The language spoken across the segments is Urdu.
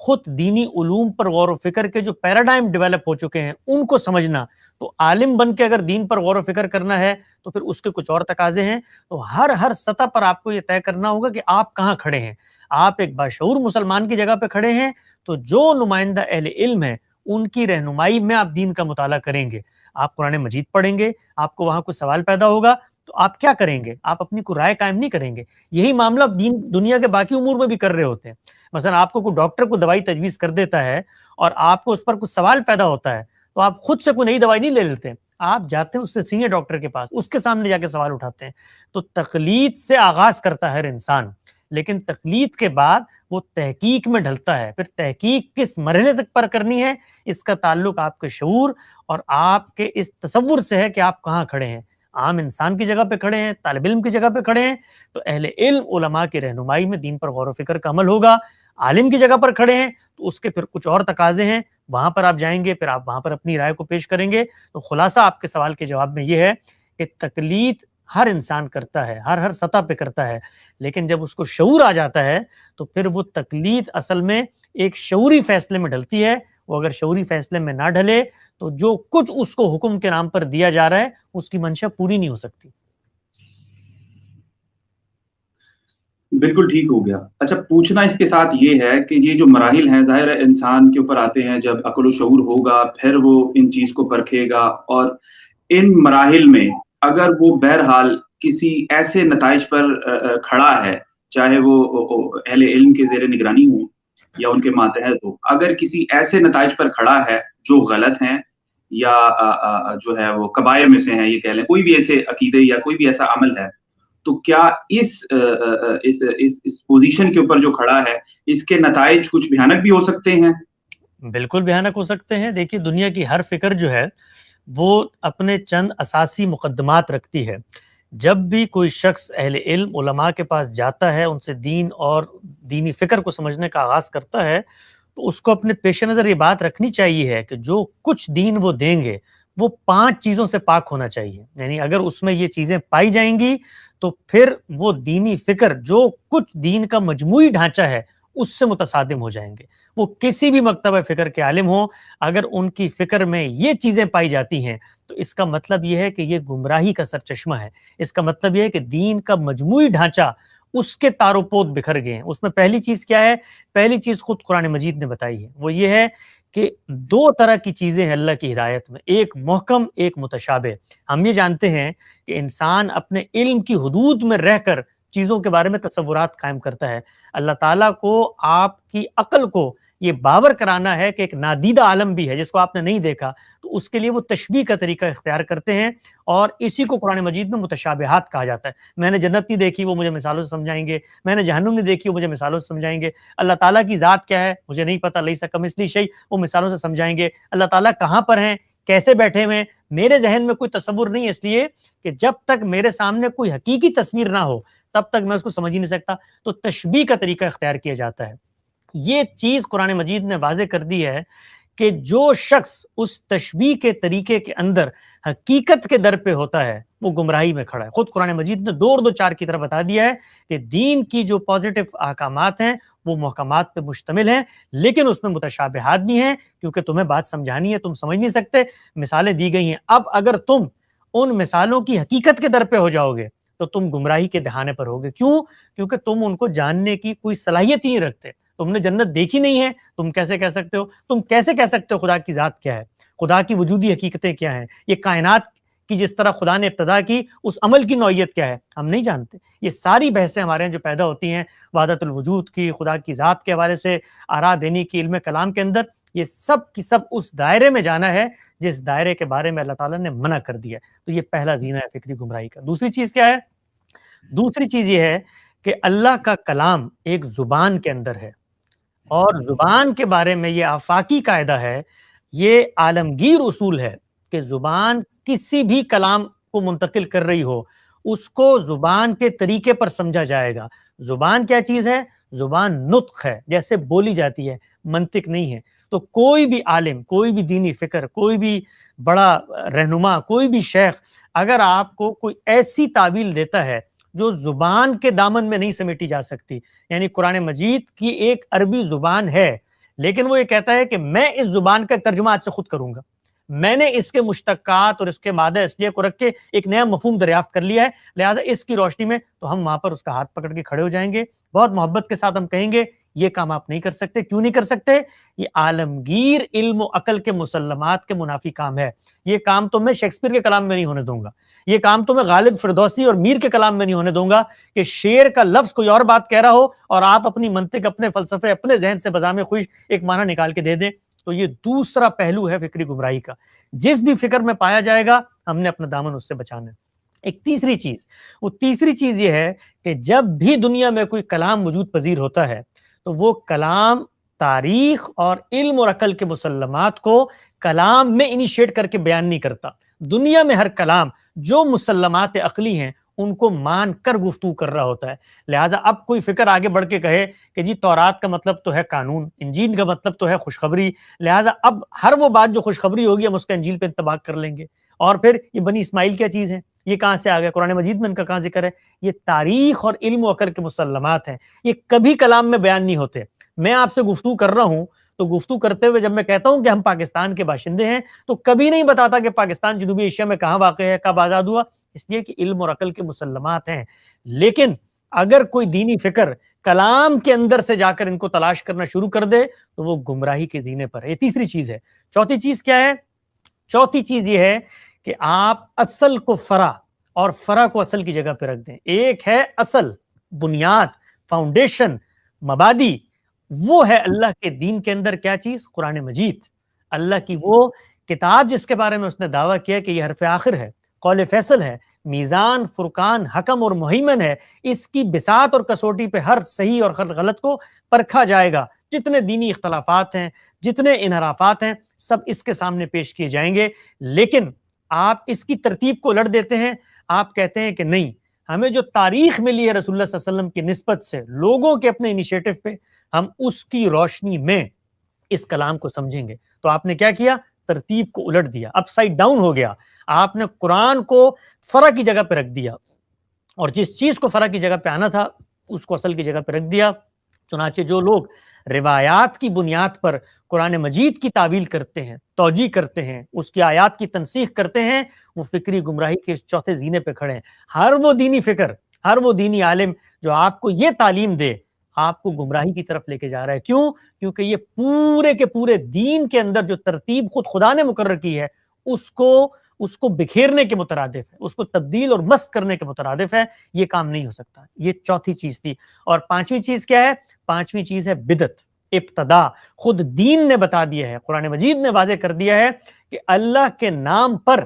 خود دینی علوم پر غور و فکر کے جو پیراڈائم ڈیولپ ہو چکے ہیں ان کو سمجھنا. تو عالم بن کے اگر دین پر غور و فکر کرنا ہے تو پھر اس کے کچھ اور تقاضے ہیں. تو ہر سطح پر آپ کو یہ طے کرنا ہوگا کہ آپ کہاں کھڑے ہیں. آپ ایک باشعور مسلمان کی جگہ پہ کھڑے ہیں تو جو نمائندہ اہل علم ہے ان کی رہنمائی میں آپ دین کا مطالعہ کریں گے. آپ قرآن مجید پڑھیں گے, آپ کو وہاں کوئی سوال پیدا ہوگا تو آپ کیا کریں گے؟ آپ اپنی کوئی رائے قائم نہیں کریں گے. یہی معاملہ دنیا کے باقی امور میں بھی کر رہے ہوتے ہیں. مثلا آپ کو کوئی ڈاکٹر کو دوائی تجویز کر دیتا ہے اور آپ کو اس پر کچھ سوال پیدا ہوتا ہے تو آپ خود سے کوئی نئی دوائی نہیں لے لیتے, آپ جاتے ہیں اس سے سینئر ڈاکٹر کے پاس, اس کے سامنے جا کے سوال اٹھاتے ہیں. تو تقلید سے آغاز کرتا ہے ہر انسان, لیکن تقلید کے بعد وہ تحقیق میں ڈھلتا ہے. پھر تحقیق کس مرحلے تک پر کرنی ہے اس کا تعلق آپ کے شعور اور آپ کے اس تصور سے ہے کہ آپ کہاں کھڑے ہیں. عام انسان کی جگہ پہ کھڑے ہیں, طالب علم کی جگہ پہ کھڑے ہیں تو اہل علم علماء کی رہنمائی میں دین پر غور و فکر کا عمل ہوگا. عالم کی جگہ پر کھڑے ہیں تو اس کے پھر کچھ اور تقاضے ہیں, وہاں پر آپ جائیں گے, پھر آپ وہاں پر اپنی رائے کو پیش کریں گے. تو خلاصہ آپ کے سوال کے جواب میں یہ ہے کہ تقلید ہر انسان کرتا ہے, ہر سطح پہ کرتا ہے, لیکن جب اس کو شعور آ جاتا ہے تو پھر وہ تقلید اصل میں ایک شعوری فیصلے میں ڈھلتی ہے. وہ اگر شعوری فیصلے میں نہ ڈھلے تو جو کچھ اس کو حکم کے نام پر دیا جا رہا ہے اس کی منشا پوری نہیں ہو سکتی. بالکل ٹھیک ہو گیا. اچھا, پوچھنا اس کے ساتھ یہ ہے کہ یہ جو مراحل ہیں ظاہر ہے انسان کے اوپر آتے ہیں, جب عقل و شعور ہوگا پھر وہ ان چیز کو پرکھے گا, اور ان مراحل میں اگر وہ بہرحال کسی ایسے نتائج پر کھڑا ہے, چاہے وہ اہل علم کے زیر نگرانی ہوں یا ان کے ماتحت ہو, اگر کسی ایسے نتائج پر کھڑا ہے جو غلط ہیں یا جو ہے وہ کبائر میں سے ہیں, یہ کہہ لیں کوئی بھی ایسے عقیدے یا کوئی بھی ایسا عمل ہے, تو کیا اس پوزیشن کے اوپر جو کھڑا ہے اس کے نتائج کچھ بھیانک بھی ہو سکتے ہیں؟ بالکل بھیانک ہو سکتے ہیں. دیکھیے دنیا کی ہر فکر جو ہے وہ اپنے چند اساسی مقدمات رکھتی ہے. جب بھی کوئی شخص اہل علم علماء کے پاس جاتا ہے, ان سے دین اور دینی فکر کو سمجھنے کا آغاز کرتا ہے, تو اس کو اپنے پیش نظر یہ بات رکھنی چاہیے ہے کہ جو کچھ دین وہ دیں گے وہ 5 چیزوں سے پاک ہونا چاہیے. یعنی اگر اس میں یہ چیزیں پائی جائیں گی تو پھر وہ دینی فکر جو کچھ دین کا مجموعی ڈھانچہ ہے اس سے متصادم ہو جائیں گے. وہ کسی بھی مکتبہ فکر کے عالم ہوں, اگر ان کی فکر میں یہ چیزیں پائی جاتی ہیں تو اس کا مطلب یہ ہے کہ یہ گمراہی کا سرچشمہ ہے. اس کا مطلب یہ ہے کہ دین کا مجموعی ڈھانچہ اس کے تار و پود بکھر گئے ہیں. اس میں پہلی چیز کیا ہے؟ پہلی چیز خود قرآن مجید نے بتائی ہے, وہ یہ ہے کہ 2 طرح کی چیزیں ہیں اللہ کی ہدایت میں, ایک محکم ایک متشابہ. ہم یہ جانتے ہیں کہ انسان اپنے علم کی حدود میں رہ کر چیزوں کے بارے میں تصورات قائم کرتا ہے. اللہ تعالیٰ کو آپ کی عقل کو یہ باور کرانا ہے کہ ایک نادیدہ عالم بھی ہے جس کو آپ نے نہیں دیکھا, تو اس کے لیے وہ تشبیہ کا طریقہ اختیار کرتے ہیں, اور اسی کو قرآن مجید میں متشابہات کہا جاتا ہے. میں نے جنت نہیں دیکھی, وہ مجھے مثالوں سے سمجھائیں گے. میں نے جہنم نہیں دیکھی, وہ مجھے مثالوں سے سمجھائیں گے. اللہ تعالیٰ کی ذات کیا ہے مجھے نہیں پتہ, لیس کمثلہ شیء, وہ مثالوں سے سمجھائیں گے. اللہ تعالیٰ کہاں پر ہیں, کیسے بیٹھے ہوئے ہیں, میرے ذہن میں کوئی تصور نہیں ہے, اس لیے کہ جب تک میرے سامنے کوئی حقیقی تصویر نہ ہو تب تک میں اس کو سمجھ ہی نہیں سکتا. تو تشبیہ کا طریقہ اختیار کیا جاتا ہے. یہ چیز قرآن مجید نے واضح کر دی ہے کہ جو شخص اس تشبیہ کے طریقے کے اندر حقیقت کے در پہ ہوتا ہے وہ گمراہی میں کھڑا ہے. خود قرآن مجید نے 2 اور 2 4 کی طرح بتا دیا ہے کہ دین کی جو پازیٹیو احکامات ہیں وہ محکمات پہ مشتمل ہیں, لیکن اس میں متشابہات بھی ہیں, کیونکہ تمہیں بات سمجھانی ہے, تم سمجھ نہیں سکتے, مثالیں دی گئی ہیں. اب اگر تم ان مثالوں کی حقیقت کے در پہ ہو جاؤ گے تو تم گمراہی کے دہانے پر ہوگے. کیوں؟ کیونکہ تم ان کو جاننے کی کوئی صلاحیت ہی نہیں رکھتے. تم نے جنت دیکھی نہیں ہے, تم کیسے کہہ سکتے ہو؟ تم کیسے کہہ سکتے ہو خدا کی ذات کیا ہے, خدا کی وجودی حقیقتیں کیا ہیں, یہ کائنات کی جس طرح خدا نے ابتدا کی اس عمل کی نوعیت کیا ہے, ہم نہیں جانتے. یہ ساری بحثیں ہمارے یہاں جو پیدا ہوتی ہیں وحدت الوجود کی, خدا کی ذات کے حوالے سے آراء دینی کی, علم کلام کے اندر, یہ سب کی سب اس دائرے میں جانا ہے جس دائرے کے بارے میں اللہ تعالیٰ نے منع کر دیا. تو یہ پہلا زینہ ہے فکری گمراہی کا. دوسری چیز کیا ہے؟ دوسری چیز یہ ہے کہ اللہ کا کلام ایک زبان کے اندر ہے, اور زبان کے بارے میں یہ آفاقی قاعدہ ہے, یہ عالمگیر اصول ہے کہ زبان کسی بھی کلام کو منتقل کر رہی ہو اس کو زبان کے طریقے پر سمجھا جائے گا. زبان کیا چیز ہے؟ زبان نطق ہے, جیسے بولی جاتی ہے, منطق نہیں ہے. تو کوئی بھی عالم, کوئی بھی دینی فکر, کوئی بھی بڑا رہنما, کوئی بھی شیخ اگر آپ کو کوئی ایسی تعویل دیتا ہے جو زبان کے دامن میں نہیں سمیٹی جا سکتی, یعنی قرآن مجید کی ایک عربی زبان ہے لیکن وہ یہ کہتا ہے کہ میں اس زبان کا ترجمہ آج سے خود کروں گا، میں نے اس کے مشتقات اور اس کے مادہ اصلیہ کو رکھ کے ایک نیا مفہوم دریافت کر لیا ہے، لہٰذا اس کی روشنی میں تو ہم وہاں پر اس کا ہاتھ پکڑ کے کھڑے ہو جائیں گے، بہت محبت کے ساتھ ہم کہیں گے یہ کام آپ نہیں کر سکتے۔ کیوں نہیں کر سکتے؟ یہ عالمگیر علم و عقل کے مسلمات کے منافی کام ہے، یہ کام تو میں شیکسپیئر کے کلام میں نہیں ہونے دوں گا، یہ کام تو میں غالب فردوسی اور میر کے کلام میں نہیں ہونے دوں گا کہ شعر کا لفظ کوئی اور بات کہہ رہا ہو اور آپ اپنی منطق، اپنے فلسفے، اپنے ذہن سے بذام خوش ایک معنی نکال کے دے دیں۔ تو یہ دوسرا پہلو ہے فکری گمراہی کا، جس بھی فکر میں پایا جائے گا ہم نے اپنا دامن اس سے بچانا ہے۔ ایک تیسری چیز یہ ہے کہ جب بھی دنیا میں کوئی کلام وجود پذیر ہوتا ہے تو وہ کلام تاریخ اور علم اور عقل کے مسلمات کو کلام میں انیشیٹ کر کے بیان نہیں کرتا۔ دنیا میں ہر کلام جو مسلمات عقلی ہیں ان کو مان کر گفتگو کر رہا ہوتا ہے، لہٰذا اب کوئی فکر آگے بڑھ کے کہے کہ جی تورات کا مطلب تو ہے قانون، انجیل کا مطلب تو ہے خوشخبری، لہٰذا اب ہر وہ بات جو خوشخبری ہوگی ہم اس کا انجیل پہ انطباق کر لیں گے، اور پھر یہ بنی اسماعیل کیا چیز ہے، یہ کہاں سے آ گیا، قرآن مجید میں ان کا کہاں ذکر ہے؟ یہ تاریخ اور علم و عقل کے مسلمات ہیں، یہ کبھی کلام میں بیان نہیں ہوتے۔ میں آپ سے گفتگو کر رہا ہوں تو گفتگو کرتے ہوئے جب میں کہتا ہوں کہ ہم پاکستان کے باشندے ہیں تو کبھی نہیں بتاتا کہ پاکستان جنوبی ایشیا میں کہاں واقع ہے، کب آزاد ہوا، اس لیے کہ علم اور عقل کے مسلمات ہیں۔ لیکن اگر کوئی دینی فکر کلام کے اندر سے جا کر ان کو تلاش کرنا شروع کر دے تو وہ گمراہی کے زینے پر ہے۔ یہ تیسری چیز ہے۔ چوتھی چیز کیا ہے؟ چوتھی چیز یہ ہے کہ آپ اصل کو فرع اور فرع کو اصل کی جگہ پہ رکھ دیں۔ ایک ہے اصل، بنیاد، فاؤنڈیشن، مبادی، وہ ہے اللہ کے دین کے اندر کیا چیز؟ قرآن مجید، اللہ کی وہ کتاب جس کے بارے میں اس نے دعویٰ کیا کہ یہ حرف آخر ہے، قول فیصل ہے، میزان، فرقان، حکم اور مہیمن ہے، اس کی بساط اور کسوٹی پہ ہر صحیح اور ہر غلط کو پرکھا جائے گا، جتنے دینی اختلافات ہیں، جتنے انحرافات ہیں، سب اس کے سامنے پیش کیے جائیں گے۔ لیکن آپ اس کی ترتیب کو الٹ دیتے ہیں، آپ کہتے ہیں کہ نہیں، ہمیں جو تاریخ ملی ہے رسول اللہ صلی اللہ علیہ وسلم کی نسبت سے لوگوں کے اپنے انیشیٹو پہ، ہم اس کی روشنی میں اس کلام کو سمجھیں گے۔ تو آپ نے کیا کیا؟ ترتیب کو الٹ دیا، اپ سائڈ ڈاؤن ہو گیا، آپ نے قرآن کو فرع کی جگہ پہ رکھ دیا، اور جس چیز کو فرع کی جگہ پہ آنا تھا اس کو اصل کی جگہ پہ رکھ دیا۔ چنانچہ جو لوگ روایات کی بنیاد پر قرآن مجید کی تعویل کرتے ہیں، توجیہ کرتے ہیں، اس کی آیات کی تنسیخ کرتے ہیں، وہ فکری گمراہی کے اس چوتھے زینے پہ کھڑے ہیں۔ ہر وہ دینی فکر، ہر وہ دینی عالم جو آپ کو یہ تعلیم دے، آپ کو گمراہی کی طرف لے کے جا رہا ہے۔ کیوں؟ کیونکہ یہ پورے کے پورے دین کے اندر جو ترتیب خود خدا نے مقرر کی ہے اس کو بکھیرنے کے مترادف ہے، اس کو تبدیل اور مسخ کرنے کے مترادف ہے۔ یہ کام نہیں ہو سکتا۔ یہ چوتھی چیز تھی۔ اور پانچویں چیز کیا ہے؟ پانچویں چیز ہے بدعت، ابتداء۔ خود دین نے بتا دیا ہے، قرآن مجید نے واضح کر دیا ہے کہ اللہ کے نام پر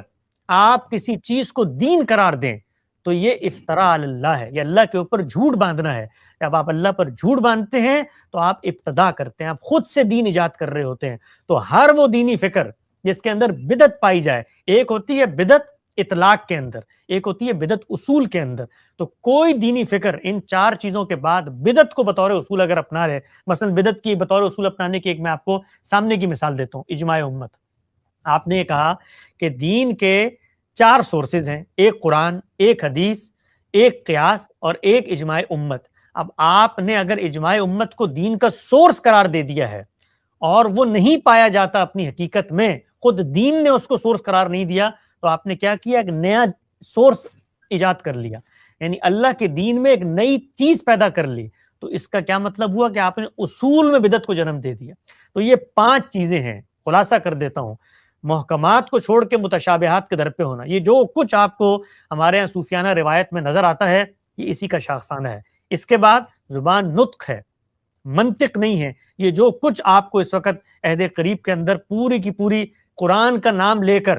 آپ کسی چیز کو دین قرار دیں تو یہ افتراء علی اللہ ہے، یہ اللہ کے اوپر جھوٹ باندھنا ہے۔ جب آپ اللہ پر جھوٹ باندھتے ہیں تو آپ ابتداء کرتے ہیں، آپ خود سے دین ایجاد کر رہے ہوتے ہیں۔ تو ہر وہ دینی فکر جس کے اندر بدعت پائی جائے، ایک ہوتی ہے بدعت اطلاق کے اندر، ایک ہوتی ہے بدعت اصول کے اندر، تو کوئی دینی فکر ان چار چیزوں کے بعد بدعت کو بطور اصول اگر اپنا لے، مثلا بدعت کی بطور اصول اپنانے کی ایک میں آپ کو سامنے کی مثال دیتا ہوں، اجماع امت۔ آپ نے یہ کہا کہ دین کے چار سورسز ہیں، ایک قرآن، ایک حدیث، ایک قیاس اور ایک اجماع امت۔ اب آپ نے اگر اجماع امت کو دین کا سورس قرار دے دیا ہے اور وہ نہیں پایا جاتا اپنی حقیقت میں، خود دین نے اس کو سورس قرار نہیں دیا، تو آپ نے کیا کیا؟ ایک نیا سورس ایجاد کر لیا، یعنی اللہ کے دین میں ایک نئی چیز پیدا کر لی۔ تو اس کا کیا مطلب ہوا کہ آپ نے اصول میں بدعت کو جنم دے دیا۔ تو یہ پانچ چیزیں ہیں، خلاصہ کر دیتا ہوں۔ محکمات کو چھوڑ کے متشابہات کے در پہ ہونا، یہ جو کچھ آپ کو ہمارے یہاں صوفیانہ روایت میں نظر آتا ہے یہ اسی کا شاخسانہ ہے۔ اس کے بعد زبان نطق ہے، منطق نہیں ہے۔ یہ جو کچھ آپ کو اس وقت عہد قریب کے اندر پوری کی پوری قرآن کا نام لے کر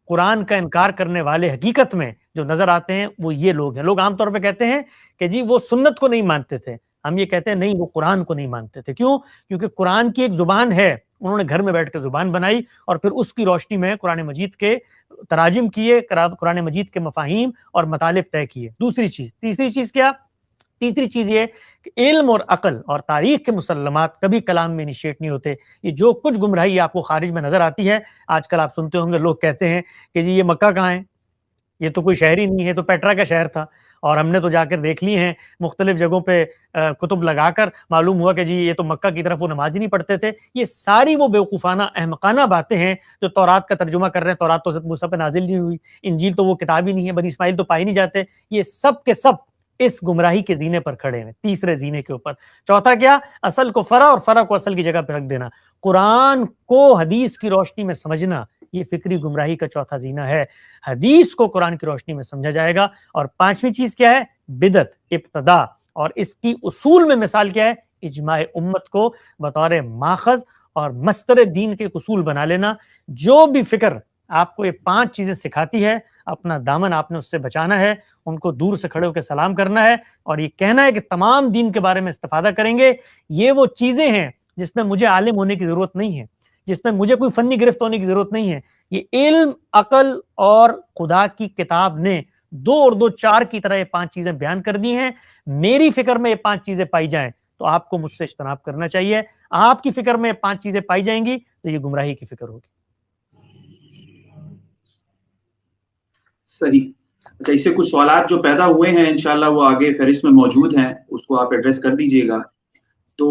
قرآن کا انکار کرنے والے حقیقت میں جو نظر آتے ہیں وہ یہ لوگ ہیں۔ لوگ عام طور پہ کہتے ہیں کہ جی وہ سنت کو نہیں مانتے تھے، ہم یہ کہتے ہیں نہیں، وہ قرآن کو نہیں مانتے تھے۔ کیوں؟ کیونکہ قرآن کی ایک زبان ہے، انہوں نے گھر میں بیٹھ کے زبان بنائی اور پھر اس کی روشنی میں قرآن مجید کے تراجم کیے، قرآن مجید کے مفاہیم اور مطالب طے کیے۔ تیسری چیز کیا؟ تیسری چیز یہ کہ علم اور عقل اور تاریخ کے مسلمات کبھی کلام میں انیشیٹ نہیں ہوتے۔ یہ جو کچھ گمراہی آپ کو خارج میں نظر آتی ہے، آج کل آپ سنتے ہوں گے لوگ کہتے ہیں کہ جی یہ مکہ کہاں ہے، یہ تو کوئی شہر ہی نہیں ہے، تو پیٹرا کا شہر تھا، اور ہم نے تو جا کر دیکھ لی ہیں مختلف جگہوں پہ کتب لگا کر، معلوم ہوا کہ جی یہ تو مکہ کی طرف وہ نماز ہی نہیں پڑھتے تھے. یہ ساری وہ بیوقوفانہ احمقانہ باتیں ہیں جو تورات کا ترجمہ کر رہے ہیں. تورات تو حضرت موسیٰ پہ نازل نہیں ہوئی، انجیل تو وہ کتاب ہی نہیں ہے، بنی اسماعیل تو پائے نہیں جاتے. یہ سب کے سب اس گمراہی کے زینے پر کھڑے ہیں، تیسرے زینے کے اوپر. چوتھا کیا؟ اصل کو فرع اور فرع کو اصل کی جگہ پہ رکھ دینا. قرآن کو حدیث کی روشنی میں سمجھنا یہ فکری گمراہی کا چوتھا زینہ ہے. حدیث کو قرآن کی روشنی میں سمجھا جائے گا. اور پانچویں چیز کیا ہے؟ بدعت، ابتداء. اور اس کی اصول میں مثال کیا ہے؟ اجماع امت کو بطور ماخذ اور مستر دین کے اصول بنا لینا. جو بھی فکر آپ کو یہ پانچ چیزیں سکھاتی ہے، اپنا دامن آپ نے اس سے بچانا ہے، ان کو دور سے کھڑے ہو کے سلام کرنا ہے اور یہ کہنا ہے کہ تمام دین کے بارے میں استفادہ کریں گے. یہ وہ چیزیں ہیں جس میں مجھے عالم ہونے کی ضرورت نہیں ہے، جس میں مجھے کوئی فنی گرفت ہونے کی ضرورت نہیں ہے. یہ علم، عقل اور خدا کی کتاب نے 2 اور 2 4 کی طرح یہ 5 چیزیں بیان کر دی ہیں. میری فکر میں یہ 5 چیزیں پائی جائیں تو آپ کو مجھ سے اجتناب کرنا چاہیے. آپ کی فکر میں یہ 5 چیزیں پائی جائیں گی تو یہ گمراہی کی فکر ہوگی. صحیح. اچھا، اس سے کچھ سوالات جو پیدا ہوئے ہیں انشاءاللہ وہ آگے فہرست میں موجود ہیں، اس کو آپ ایڈریس کر دیجئے گا. تو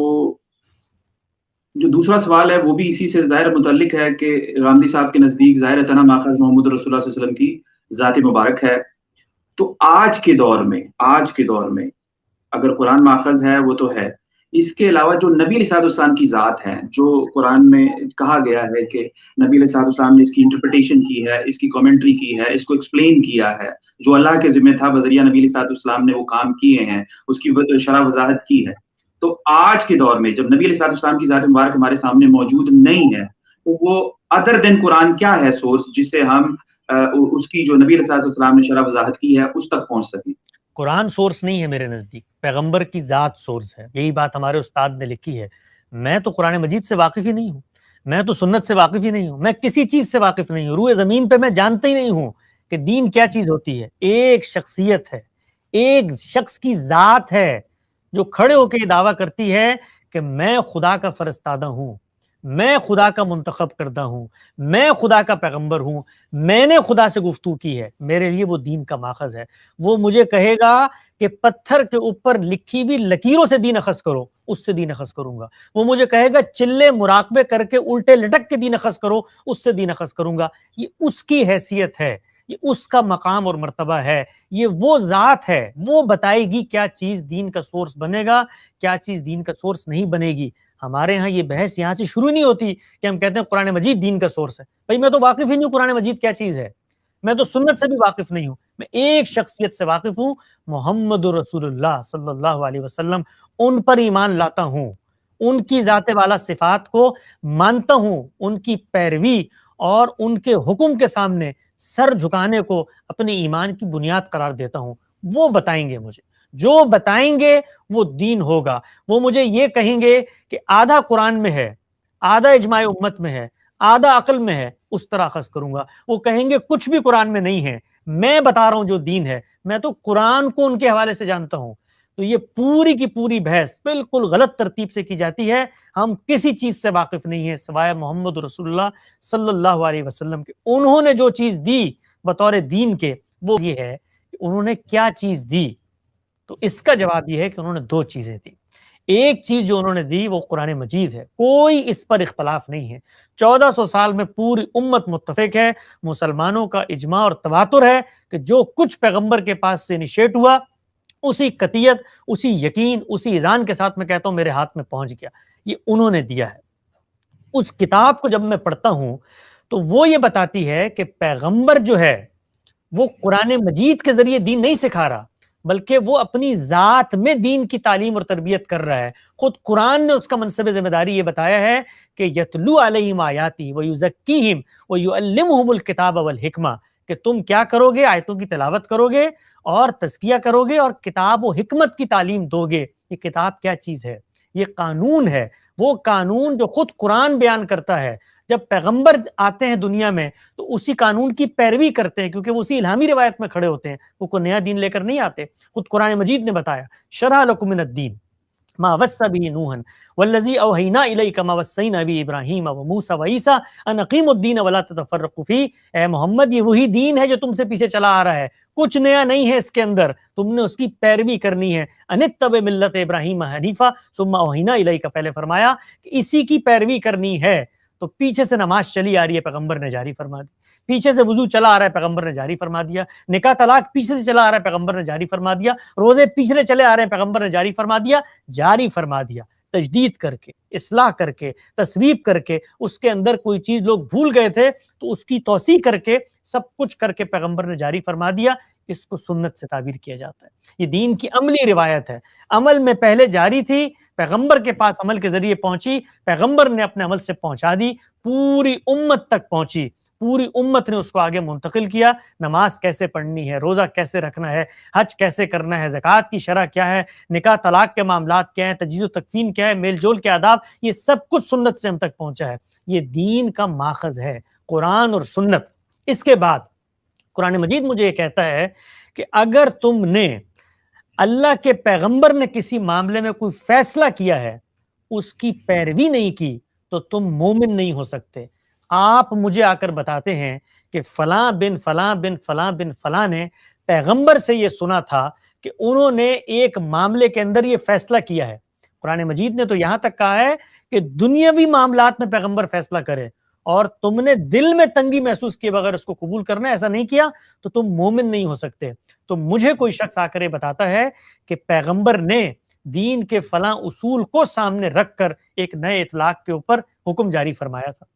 جو دوسرا سوال ہے وہ بھی اسی سے ظاہر متعلق ہے کہ غامدی صاحب کے نزدیک ظاہر تنا ماخذ محمد رسول اللہ صلی اللہ علیہ وسلم کی ذات مبارک ہے. تو آج کے دور میں اگر قرآن ماخذ ہے وہ تو ہے، اس کے علاوہ جو نبی علیہ السلام کی ذات ہے، جو قرآن میں کہا گیا ہے کہ نبی علیہ السلام نے اس کی انٹرپریٹیشن کی ہے، اس کی کامنٹری کی ہے، اس کو ایکسپلین کیا ہے، جو اللہ کے ذمہ تھا بذریعہ نبی علیہ السلام نے وہ کام کیے ہیں، اس کی شرح وضاحت کی ہے. تو آج کے دور میں جب نبی علیہ السلام کی ذات مبارک ہمارے سامنے موجود نہیں ہے تو وہ ادر دین قرآن کیا ہے سورس جس سے ہم اس کی جو نبی علیہ السلام نے شرح وضاحت کی ہے اس تک پہنچ سکیں؟ قرآن سورس نہیں ہے میرے نزدیک، پیغمبر کی ذات سورس ہے. یہی بات ہمارے استاد نے لکھی ہے. میں تو قرآن مجید سے واقف ہی نہیں ہوں، میں تو سنت سے واقف ہی نہیں ہوں، میں کسی چیز سے واقف نہیں ہوں. روئے زمین پہ میں جانتا ہی نہیں ہوں کہ دین کیا چیز ہوتی ہے. ایک شخصیت ہے، ایک شخص کی ذات ہے جو کھڑے ہو کے یہ دعویٰ کرتی ہے کہ میں خدا کا فرستادہ ہوں، میں خدا کا منتخب کردہ ہوں، میں خدا کا پیغمبر ہوں، میں نے خدا سے گفتگو کی ہے. میرے لیے وہ دین کا ماخذ ہے. وہ مجھے کہے گا کہ پتھر کے اوپر لکھی ہوئی لکیروں سے دین اخذ کرو، اس سے دین اخذ کروں گا. وہ مجھے کہے گا چلے مراقبے کر کے الٹے لٹک کے دین اخذ کرو، اس سے دین اخذ کروں گا. یہ اس کی حیثیت ہے، یہ اس کا مقام اور مرتبہ ہے، یہ وہ ذات ہے. وہ بتائے گی کیا چیز دین کا سورس بنے گا، کیا چیز دین کا سورس نہیں بنے گی. ہمارے ہاں یہ بحث یہاں سے شروع نہیں ہوتی کہ ہم کہتے ہیں قرآن مجید دین کا سورس ہے. بھائی میں تو واقف ہی نہیں ہوں قرآن مجید کیا چیز ہے، میں تو سنت سے بھی واقف نہیں ہوں. میں ایک شخصیت سے واقف ہوں، محمد رسول اللہ صلی اللہ علیہ وسلم. ان پر ایمان لاتا ہوں، ان کی ذات والا صفات کو مانتا ہوں، ان کی پیروی اور ان کے حکم کے سامنے سر جھکانے کو اپنے ایمان کی بنیاد قرار دیتا ہوں. وہ بتائیں گے مجھے، جو بتائیں گے وہ دین ہوگا. وہ مجھے یہ کہیں گے کہ آدھا قرآن میں ہے، آدھا اجماع امت میں ہے، آدھا عقل میں ہے، اس طرح اخذ کروں گا. وہ کہیں گے کچھ بھی قرآن میں نہیں ہے، میں بتا رہا ہوں جو دین ہے. میں تو قرآن کو ان کے حوالے سے جانتا ہوں. تو یہ پوری کی پوری بحث بالکل غلط ترتیب سے کی جاتی ہے. ہم کسی چیز سے واقف نہیں ہیں سوائے محمد رسول اللہ صلی اللہ علیہ وسلم کے. انہوں نے جو چیز دی بطور دین کے وہ یہ ہے کہ انہوں نے کیا چیز دی. تو اس کا جواب یہ ہے کہ انہوں نے 2 چیزیں دی. ایک چیز جو انہوں نے دی وہ قرآن مجید ہے، کوئی اس پر اختلاف نہیں ہے. 1400 سال میں پوری امت متفق ہے، مسلمانوں کا اجماع اور تواتر ہے کہ جو کچھ پیغمبر کے پاس سے انیشیٹ ہوا اسی قطعیت، اسی یقین، اسی اذعان کے ساتھ میں کہتا ہوں میرے ہاتھ میں پہنچ گیا. یہ انہوں نے دیا ہے. اس کتاب کو جب میں پڑھتا ہوں تو وہ یہ بتاتی ہے کہ پیغمبر جو ہے وہ قرآن مجید کے ذریعے دین نہیں سکھا رہا، بلکہ وہ اپنی ذات میں دین کی تعلیم اور تربیت کر رہا ہے. خود قرآن نے اس کا منصب ذمہ داری یہ بتایا ہے کہ یتلو علیہم آیاتی ویزکیہم ویعلمہم الکتاب والحکمہ، کہ تم کیا کرو گے؟ آیتوں کی تلاوت کرو گے اور تزکیہ کرو گے اور کتاب و حکمت کی تعلیم دو گے. یہ کتاب کیا چیز ہے؟ یہ قانون ہے، وہ قانون جو خود قرآن بیان کرتا ہے. جب پیغمبر آتے ہیں دنیا میں تو اسی قانون کی پیروی کرتے ہیں کیونکہ وہ اسی الہامی روایت میں کھڑے ہوتے ہیں، وہ کوئی نیا دین لے کر نہیں آتے. خود قرآن مجید نے بتایا شرح لکم من الدین ما وصى به نوحا والذی اوحینا الیک ما وصینا به ابراہیم وموسیٰ وعیسیٰ ان اقیموا الدین ولا تتفرقوا فیہ. اے محمد یہ وہی دین ہے جو تم سے پیچھے چلا آ رہا ہے، کچھ نیا نہیں ہے اس کے اندر، تم نے اس کی پیروی کرنی ہے. ان اتبع ملت ابراہیم حنیفا ثم اوحینا الیک، پہلے فرمایا کہ اسی کی پیروی کرنی ہے. تو پیچھے سے نماز چلی آ رہی ہے، پیغمبر نے جاری فرما دی. پیچھے سے وضو چلا آ رہا ہے، پیغمبر نے جاری فرما دیا. نکاح طلاق پیچھے سے چلا آ رہا ہے، پیغمبر نے جاری فرما دیا. روزے پیچھے چلے آ رہے ہیں، پیغمبر نے جاری فرما دیا. جاری فرما دیا تجدید کر کے، اصلاح کر کے، تصویب کر کے. اس کے اندر کوئی چیز لوگ بھول گئے تھے تو اس کی توسیع کر کے، سب کچھ کر کے پیغمبر نے جاری فرما دیا. اس کو سنت سے تعبیر کیا جاتا ہے. یہ دین کی عملی روایت ہے. عمل میں پہلے جاری تھی، پیغمبر کے پاس عمل کے ذریعے پہنچی، پیغمبر نے اپنے عمل سے پہنچا دی، پوری امت تک پہنچی، پوری امت نے اس کو آگے منتقل کیا. نماز کیسے پڑھنی ہے، روزہ کیسے رکھنا ہے، حج کیسے کرنا ہے، زکوٰۃ کی شرح کیا ہے، نکاح طلاق کے معاملات کیا ہیں، تجہیز و تکفین کیا ہے، میل جول کے آداب، یہ سب کچھ سنت سے ہم تک پہنچا ہے. یہ دین کا ماخذ ہے، قرآن اور سنت. اس کے بعد قرآن مجید مجھے یہ کہتا ہے کہ اگر تم نے اللہ کے پیغمبر نے کسی معاملے میں کوئی فیصلہ کیا ہے، اس کی پیروی نہیں کی، تو تم مومن نہیں ہو سکتے. آپ مجھے آ کر بتاتے ہیں کہ فلاں بن فلاں بن فلاں بن فلاں نے پیغمبر سے یہ سنا تھا کہ انہوں نے ایک معاملے کے اندر یہ فیصلہ کیا ہے. قرآن مجید نے تو یہاں تک کہا ہے کہ دنیاوی معاملات میں پیغمبر فیصلہ کرے، اور تم نے دل میں تنگی محسوس کیے بغیر اس کو قبول کرنا ہے، ایسا نہیں کیا تو تم مومن نہیں ہو سکتے. تو مجھے کوئی شخص آ کر یہ بتاتا ہے کہ پیغمبر نے دین کے فلاں اصول کو سامنے رکھ کر ایک نئے اطلاق کے اوپر حکم جاری فرمایا تھا.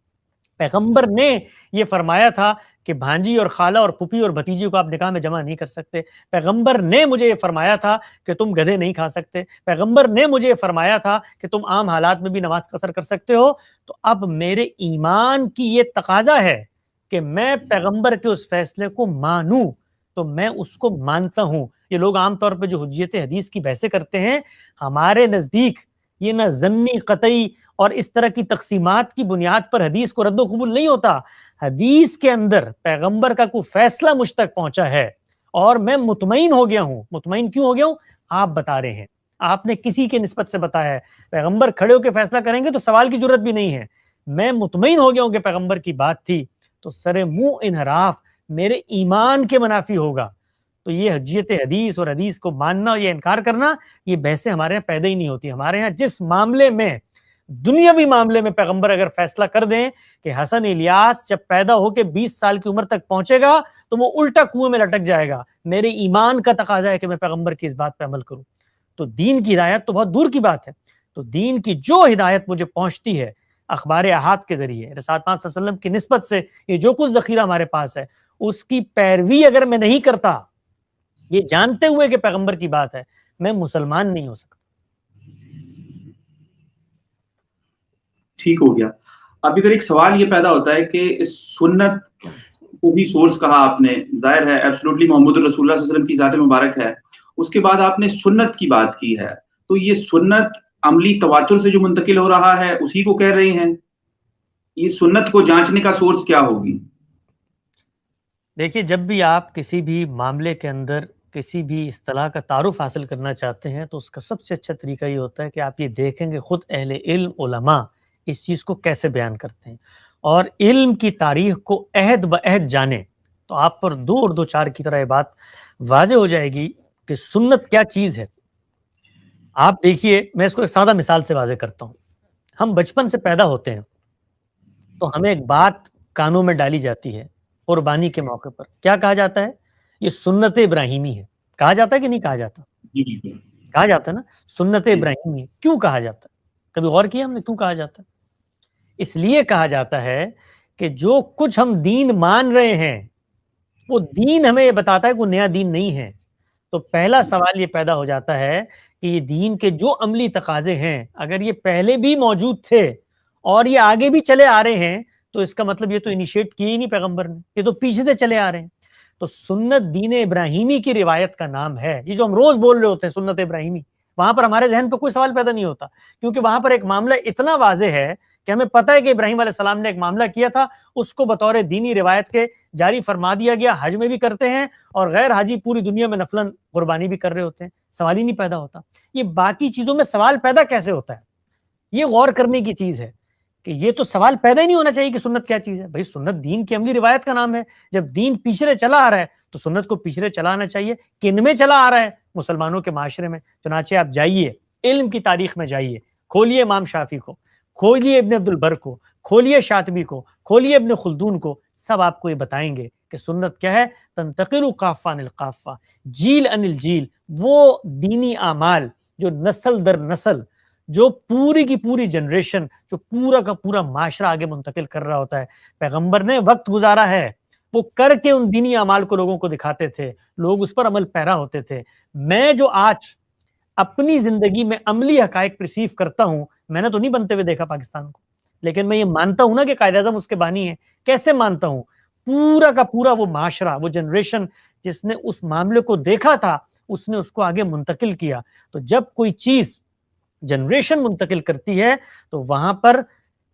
پیغمبر نے یہ فرمایا تھا کہ بھانجی اور خالہ اور پھوپھی اور بھتیجی کو آپ نکاح میں جمع نہیں کر سکتے. پیغمبر نے مجھے یہ فرمایا تھا کہ تم گدھے نہیں کھا سکتے. پیغمبر نے مجھے یہ فرمایا تھا کہ تم عام حالات میں بھی نماز قصر کر سکتے ہو. تو اب میرے ایمان کی یہ تقاضا ہے کہ میں پیغمبر کے اس فیصلے کو مانوں، تو میں اس کو مانتا ہوں. یہ لوگ عام طور پہ جو حجیت حدیث کی بحثیں کرتے ہیں، ہمارے نزدیک یہ نہ ضنی، قطعی اور اس طرح کی تقسیمات کی بنیاد پر حدیث کو رد و قبول نہیں ہوتا. حدیث کے اندر پیغمبر کا کوئی فیصلہ مجھ تک پہنچا ہے اور میں مطمئن ہو گیا ہوں. مطمئن کیوں ہو گیا ہوں؟ آپ بتا رہے ہیں، آپ نے کسی کے نسبت سے بتایا ہے. پیغمبر کھڑے ہو کے فیصلہ کریں گے تو سوال کی ضرورت بھی نہیں ہے. میں مطمئن ہو گیا ہوں کہ پیغمبر کی بات تھی، تو سر منہ انحراف میرے ایمان کے منافی ہوگا. تو یہ حجیت حدیث اور حدیث کو ماننا یا انکار کرنا، یہ بحثیں ہمارے یہاں پیدا ہی نہیں ہوتی. ہمارے یہاں جس معاملے میں، دنیاوی معاملے میں پیغمبر اگر فیصلہ کر دیں کہ حسن الیاس جب پیدا ہو کے 20 سال کی عمر تک پہنچے گا تو وہ الٹا کنویں میں لٹک جائے گا، میرے ایمان کا تقاضا ہے کہ میں پیغمبر کی اس بات پہ عمل کروں. تو دین کی ہدایت تو بہت دور کی بات ہے. تو دین کی جو ہدایت مجھے پہنچتی ہے اخبار احاد کے ذریعے، رسالت پاک صلی اللہ علیہ وسلم کی نسبت سے، یہ جو کچھ ذخیرہ ہمارے پاس ہے، اس کی پیروی اگر میں نہیں کرتا، یہ جانتے ہوئے کہ پیغمبر کی بات ہے، میں مسلمان نہیں ہو سکتا. ٹھیک ہو گیا. اب اگر ایک سوال یہ پیدا ہوتا ہے کہ اس سنت کو بھی سورس کہا آپ نے، ظاہر ہے ایبسولوٹلی محمد رسول اللہ صلی اللہ علیہ وسلم کی ذات مبارک ہے. اس کے بعد آپ نے سنت کی بات کی ہے، تو یہ سنت عملی تواتر سے جو منتقل ہو رہا ہے اسی کو کہہ رہے ہیں. یہ سنت کو جانچنے کا سورس کیا ہوگی؟ دیکھیے، جب بھی آپ کسی بھی معاملے کے اندر کسی بھی اصطلاح کا تعارف حاصل کرنا چاہتے ہیں تو اس کا سب سے اچھا طریقہ یہ ہوتا ہے کہ آپ یہ دیکھیں کہ خود اہل علم، علماء اس چیز کو کیسے بیان کرتے ہیں، اور علم کی تاریخ کو عہد بعہد جانیں. تو آپ پر دو اور دو چار کی طرح یہ بات واضح ہو جائے گی کہ سنت کیا چیز ہے. آپ دیکھیے، میں اس کو ایک سادہ مثال سے واضح کرتا ہوں. ہم بچپن سے پیدا ہوتے ہیں تو ہمیں ایک بات کانوں میں ڈالی جاتی ہے قربانی کے موقع پر. کیا کہا جاتا ہے؟ یہ سنت ابراہیمی ہے. کہا جاتا ہے کہ نہیں کہا جاتا؟ کہا جاتا ہے نا، سنت ابراہیمی ہے. کیوں کہا جاتا ہے؟ کبھی غور کیا ہم نے کیوں کہا جاتا ہے؟ اس لیے کہا جاتا ہے کہ جو کچھ ہم دین مان رہے ہیں وہ دین ہمیں یہ بتاتا ہے کہ وہ نیا دین نہیں ہے. تو پہلا سوال یہ پیدا ہو جاتا ہے کہ یہ دین کے جو عملی تقاضے ہیں اگر یہ پہلے بھی موجود تھے اور یہ آگے بھی چلے آ رہے ہیں تو اس کا مطلب یہ تو انیشیٹ کیے ہی نہیں پیغمبر نے، یہ تو پیچھے سے چلے آ رہے ہیں. تو سنت دین ابراہیمی کی روایت کا نام ہے. یہ جو ہم روز بول رہے ہوتے ہیں سنت ابراہیمی، وہاں پر ہمارے ذہن پہ کوئی سوال پیدا نہیں ہوتا، کیونکہ وہاں پر ایک معاملہ اتنا واضح ہے کہ ہمیں پتہ ہے کہ ابراہیم علیہ السلام نے ایک معاملہ کیا تھا, اس کو بطور دینی روایت کے جاری فرما دیا گیا, حج میں بھی کرتے ہیں اور غیر حاجی پوری دنیا میں نفلاً قربانی بھی کر رہے ہوتے ہیں, سوال ہی نہیں پیدا ہوتا. یہ باقی چیزوں میں سوال پیدا کیسے ہوتا ہے, یہ غور کرنے کی چیز ہے کہ یہ تو سوال پیدا ہی نہیں ہونا چاہیے کہ سنت کیا چیز ہے. بھائی سنت دین کی عملی روایت کا نام ہے, جب دین پیچھے چلا آ رہا ہے تو سنت کو پیچھے چلا آنا چاہیے. کن میں چلا آ رہا ہے؟ مسلمانوں کے معاشرے میں. چنانچہ آپ جائیے علم کی تاریخ میں جائیے, کھولیے امام شافعی کو, کھولیے ابن عبد البر کو, کھولیے شاطبی کو, کھولیے ابن خلدون کو, سب آپ کو یہ بتائیں گے کہ سنت کیا ہے. تنتقل قافہ عن القافہ, جیل عن الجیل, وہ دینی اعمال جو نسل در نسل, جو پوری کی پوری جنریشن, جو پورا کا پورا معاشرہ آگے منتقل کر رہا ہوتا ہے. پیغمبر نے وقت گزارا ہے, وہ کر کے ان دینی اعمال کو لوگوں کو دکھاتے تھے, لوگ اس پر عمل پیرا ہوتے تھے. میں جو آج اپنی زندگی میں عملی حقائق پرسیو کرتا ہوں, میں نے تو نہیں بنتے ہوئے دیکھا پاکستان کو, لیکن میں یہ مانتا ہوں نا کہ قائد اعظم اس کے بانی ہے. کیسے مانتا ہوں؟ پورا کا پورا وہ معاشرہ, وہ جنریشن جس نے اس معاملے کو دیکھا تھا, اس نے اس کو آگے منتقل کیا. تو جب کوئی چیز جنریشن منتقل کرتی ہے تو وہاں پر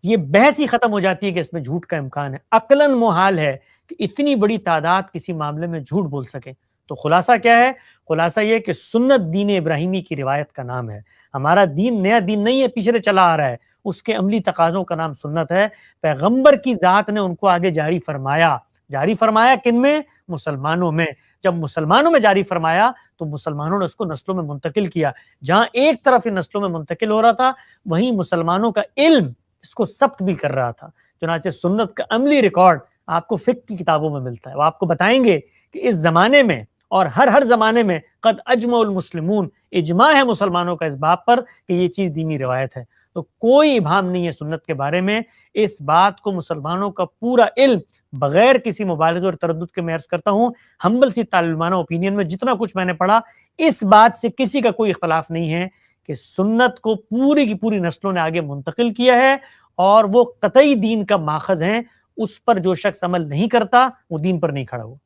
یہ بحث ہی ختم ہو جاتی ہے کہ اس میں جھوٹ کا امکان ہے. عقلاً محال ہے کہ اتنی بڑی تعداد کسی معاملے میں جھوٹ بول سکے. تو خلاصہ کیا ہے؟ خلاصہ یہ کہ سنت دین ابراہیمی کی روایت کا نام ہے. ہمارا دین نیا دین نہیں ہے, پیچھے چلا آ رہا ہے, اس کے عملی تقاضوں کا نام سنت ہے. پیغمبر کی ذات نے ان کو آگے جاری فرمایا. جاری فرمایا کن میں؟ مسلمانوں میں. جب مسلمانوں میں جاری فرمایا تو مسلمانوں نے اس کو نسلوں میں منتقل کیا. جہاں ایک طرف ہی نسلوں میں منتقل ہو رہا تھا, وہیں مسلمانوں کا علم اس کو ثبت بھی کر رہا تھا. چنانچہ سنت کا عملی ریکارڈ آپ کو فقہ کی کتابوں میں ملتا ہے. وہ آپ کو بتائیں گے کہ اس زمانے میں اور ہر زمانے میں قد اجمع المسلمون, اجماع ہے مسلمانوں کا اس بات پر کہ یہ چیز دینی روایت ہے. تو کوئی ابہام نہیں ہے سنت کے بارے میں. اس بات کو مسلمانوں کا پورا علم, بغیر کسی مبالغے اور تردد کے میں عرض کرتا ہوں, ہمبل سی طالبانہ اوپینین میں جتنا کچھ میں نے پڑھا, اس بات سے کسی کا کوئی اختلاف نہیں ہے کہ سنت کو پوری کی پوری نسلوں نے آگے منتقل کیا ہے اور وہ قطعی دین کا ماخذ ہیں. اس پر جو شخص عمل نہیں کرتا وہ دین پر نہیں کھڑا ہوا.